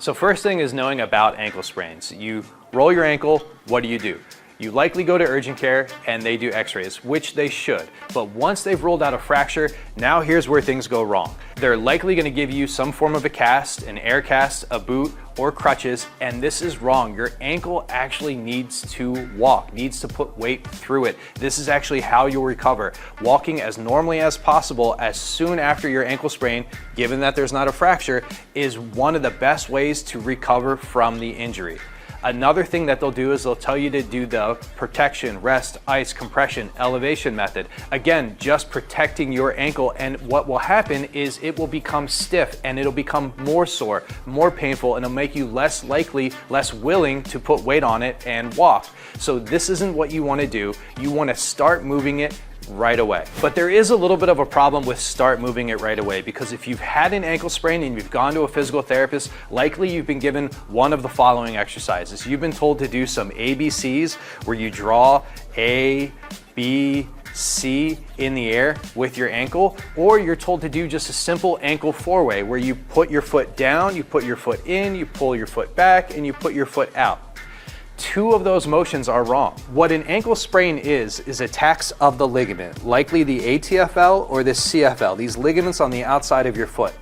So first thing is knowing about ankle sprains. You roll your ankle, what do? You likely go to urgent care and they do x-rays, which they should. But once they've ruled out a fracture, now here's where things go wrong. They're likely gonna give you some form of a cast, an air cast, a boot, or crutches, and this is wrong. Your ankle actually needs to walk, needs to put weight through it. This is actually how you'll recover. Walking as normally as possible as soon after your ankle sprain, given that there's not a fracture, is one of the best ways to recover from the injury. Another thing that they'll do is they'll tell you to do the protection, rest, ice, compression, elevation method. Again, just protecting your ankle, and what will happen is it will become stiff and it'll become more sore, more painful, and it'll make you less likely, less willing to put weight on it and walk. So this isn't what you want to do. You want to start moving it right away. But there is a little bit of a problem with start moving it right away, because if you've had an ankle sprain and you've gone to a physical therapist, likely you've been given one of the following exercises. You've been told to do some ABCs where you draw A, B, C in the air with your ankle, or you're told to do just a simple ankle four-way where you put your foot down, you put your foot in, you pull your foot back, and you put your foot out. Two of those motions are wrong. What an ankle sprain is attacks of the ligament, likely the ATFL or the CFL, these ligaments on the outside of your foot.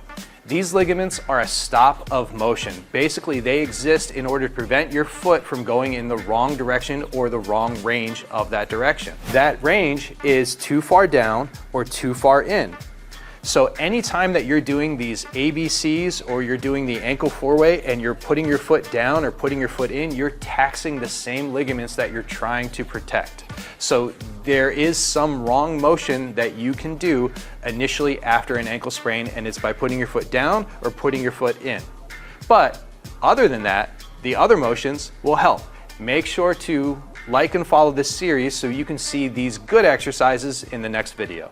These ligaments are a stop of motion. Basically, they exist in order to prevent your foot from going in the wrong direction or the wrong range of that direction. That range is too far down or too far in. So anytime that you're doing these ABCs or you're doing the ankle four-way and you're putting your foot down or putting your foot in, you're taxing the same ligaments that you're trying to protect. So there is some wrong motion that you can do initially after an ankle sprain, and it's by putting your foot down or putting your foot in. But other than that, the other motions will help. Make sure to like and follow this series so you can see these good exercises in the next video.